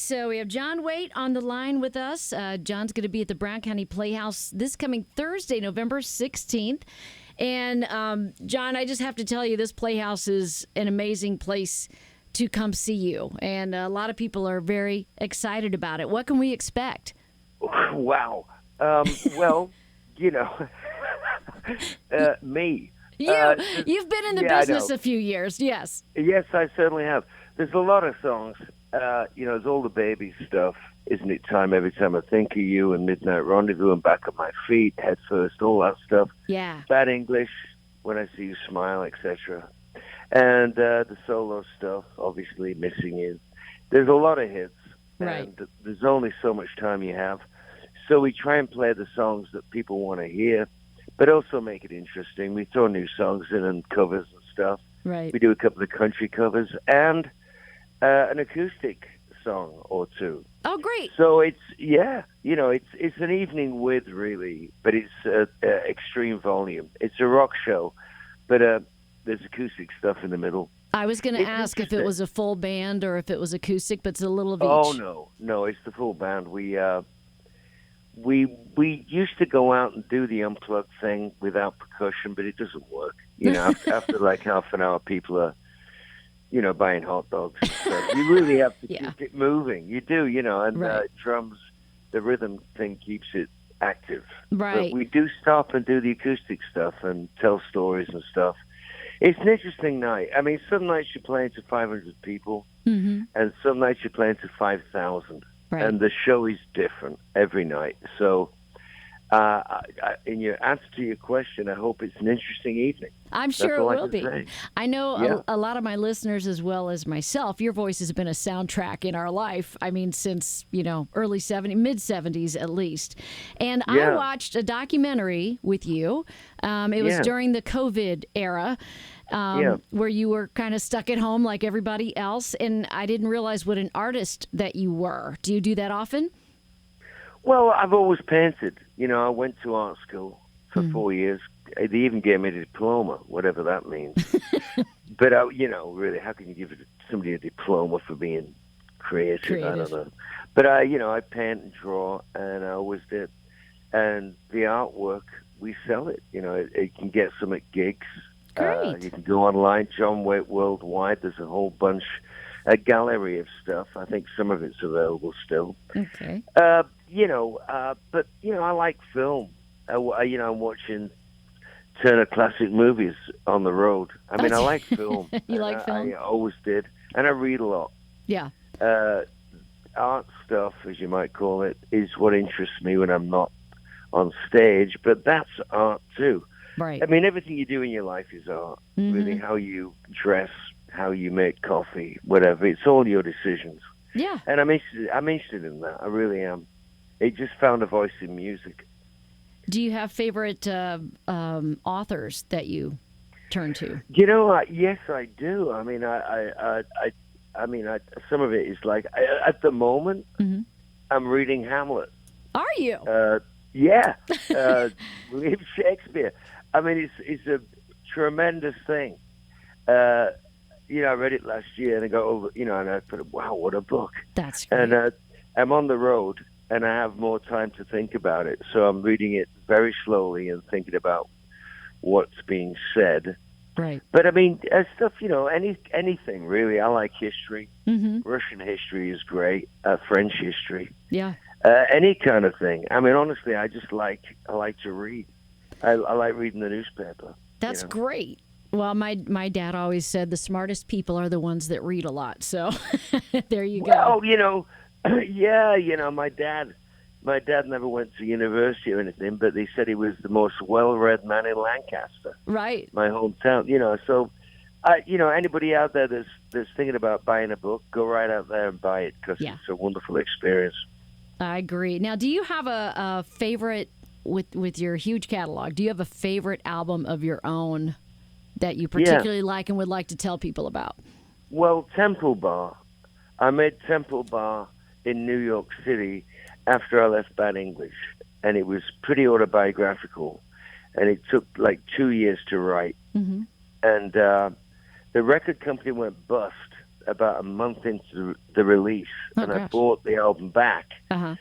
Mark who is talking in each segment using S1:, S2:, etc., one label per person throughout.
S1: So we have John Waite on the line with us. John's going to be at the Brown County Playhouse this coming Thursday, November 16th. And John, I just have to tell you, this Playhouse is an amazing place to come see you. And a lot of people are very excited about it. What can we expect?
S2: Wow. Well, me.
S1: You've been in the business a few years, yes.
S2: Yes, I certainly have. There's a lot of songs. There's all the baby stuff. Isn't it time every time I think of you, and Midnight Rendezvous, and Back on My Feet, Head First, all that stuff.
S1: Yeah.
S2: Bad English, When I See You Smile, etc. And the solo stuff, obviously, Missing You. There's a lot of hits.
S1: Right.
S2: And there's only so much time you have. So we try and play the songs that people want to hear, but also make it interesting. We throw new songs in and covers and stuff.
S1: Right.
S2: We do a couple of country covers and an acoustic song or two.
S1: Oh, great.
S2: So it's an evening with, really, but it's extreme volume. It's a rock show, but there's acoustic stuff in the middle.
S1: I was going to ask if it was a full band or if it was acoustic, but it's a little of each.
S2: Oh, no, it's the full band. We used to go out and do the unplugged thing without percussion, but it doesn't work. After like half an hour, people are, buying hot dogs. So you really have to keep it moving. You do, and
S1: right.
S2: Drums, the rhythm thing keeps it active.
S1: Right.
S2: But we do stop and do the acoustic stuff and tell stories and stuff. It's an interesting night. I mean, some nights you're playing to 500 people, and some nights you're playing to 5,000.
S1: Right.
S2: And the show is different every night. So, in your answer to your question, I hope it's an interesting evening.
S1: I'm sure it will be.
S2: Say.
S1: I know a lot of my listeners, as well as myself, your voice has been a soundtrack in our life. I mean, since, early 70s, mid 70s at least. And I watched a documentary with you. It was during the COVID era. Where you were kind of stuck at home like everybody else, and I didn't realize what an artist that you were. Do you do that often?
S2: Well, I've always painted. I went to art school for 4 years. They even gave me a diploma, whatever that means. But, really, how can you give somebody a diploma for being creative? I don't know. But, I paint and draw, and I always did. And the artwork, we sell it. It can get some at gigs.
S1: Great.
S2: You can go online, John Waite Worldwide. There's a whole bunch, a gallery of stuff. I think some of it's available still.
S1: Okay.
S2: But I like film. I'm watching Turner Classic Movies on the road. I mean, I like film.
S1: You like film?
S2: I always did. And I read a lot.
S1: Yeah.
S2: Art stuff, as you might call it, is what interests me when I'm not on stage. But that's art, too.
S1: Right.
S2: I mean, everything you do in your life is art. Really, how you dress, how you make coffee, whatever. It's all your decisions.
S1: Yeah.
S2: And I'm interested in that. I really am. It just found a voice in music.
S1: Do you have favorite authors that you turn to?
S2: Yes, I do. I mean, I some of it is like at the moment, I'm reading Hamlet.
S1: Are you?
S2: Yeah, William Shakespeare. I mean, it's a tremendous thing. I read it last year, and I go over, and I thought, wow, what a book.
S1: That's great.
S2: And I'm on the road, and I have more time to think about it. So I'm reading it very slowly and thinking about what's being said.
S1: Right.
S2: But I mean, stuff, anything really. I like history. Russian history is great. French history.
S1: Yeah.
S2: Any kind of thing. I mean, honestly, I like to read. I like reading the newspaper.
S1: That's great. Well, my dad always said the smartest people are the ones that read a lot. So there you go.
S2: Well, my dad never went to university or anything, but they said he was the most well-read man in Lancaster.
S1: Right.
S2: My hometown, So, anybody out there that's thinking about buying a book, go right out there and buy it because it's a wonderful experience.
S1: I agree. Now, do you have a favorite with your huge catalog? Do you have a favorite album of your own that you particularly like and would like to tell people about?
S2: Well, Temple Bar. I made Temple Bar in New York City after I left Bad English, and it was pretty autobiographical, and it took like 2 years to write. And the record company went bust about a month into the release, and
S1: gosh.
S2: I bought the album back.
S1: Uh-huh.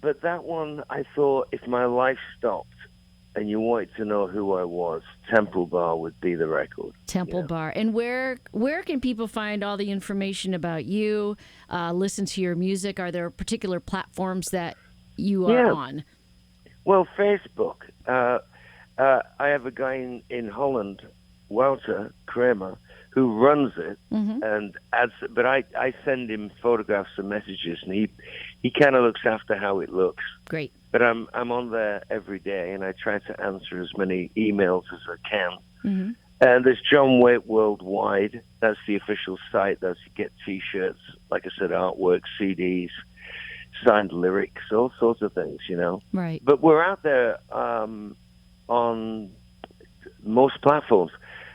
S2: But that one, I thought, if my life stopped and you wanted to know who I was, Temple Bar would be the record.
S1: Temple Bar. And where can people find all the information about you, listen to your music? Are there particular platforms that you are on?
S2: Well, Facebook. I have a guy in Holland, Waite, who runs it, and but I send him photographs and messages, and he kind of looks after how it looks.
S1: Great.
S2: But I'm on there every day, and I try to answer as many emails as I can.
S1: Mm-hmm.
S2: And there's John Waite Worldwide. That's the official site. That's you get T-shirts, like I said, artwork, CDs, signed lyrics, all sorts of things,
S1: Right.
S2: But we're out there on most platforms.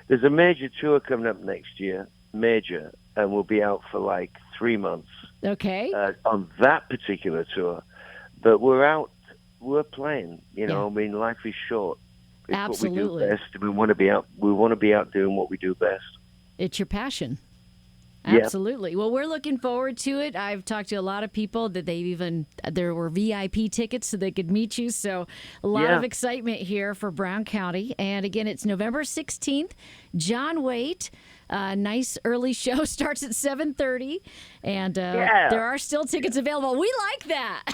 S2: There's a major tour coming up next year, and we'll be out for like 3 months.
S1: Okay.
S2: On that particular tour. But we're playing, I mean, life is short. It's
S1: Absolutely.
S2: what we do best. We want to be out doing what we do best.
S1: It's your passion.
S2: Yeah.
S1: Absolutely. Well, we're looking forward to it. I've talked to a lot of people that there were VIP tickets so they could meet you. So a lot of excitement here for Brown County. And again, it's November 16th. John Waite. Nice early show, starts at 7:30, and there are still tickets available. We like that.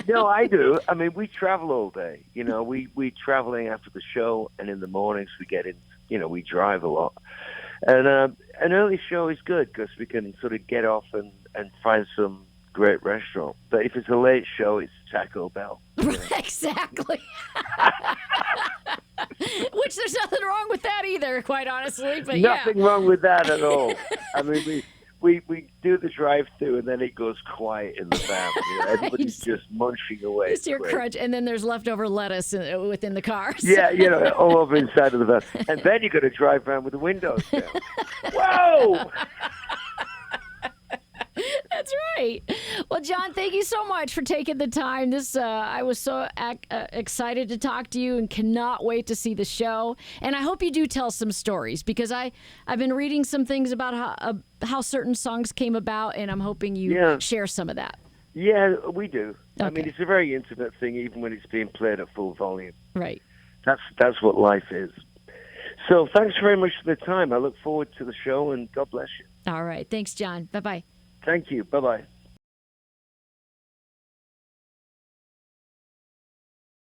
S2: No, I do. I mean, we travel all day. We traveling after the show, and in the mornings we get in. We drive a lot. And an early show is good because we can sort of get off and find some great restaurant. But if it's a late show, it's Taco Bell.
S1: Exactly. Which there's nothing wrong with that either, quite honestly. But
S2: nothing wrong with that at all. I mean, we do the drive-through and then it goes quiet in the van. Everybody's just munching away.
S1: Just your crunch, and then there's leftover lettuce within the car. So.
S2: Yeah, all over inside of the van. And then you got to drive around with the windows down. Whoa!
S1: That's right. Well, John, thank you so much for taking the time. I was so excited to talk to you and cannot wait to see the show. And I hope you do tell some stories because I've been reading some things about how certain songs came about, and I'm hoping you share some of that.
S2: Yeah, we do.
S1: Okay.
S2: I mean, it's a very intimate thing, even when it's being played at full volume.
S1: Right.
S2: That's what life is. So thanks very much for the time. I look forward to the show, and God bless you.
S1: All right. Thanks, John. Bye-bye.
S2: Thank you. Bye-bye.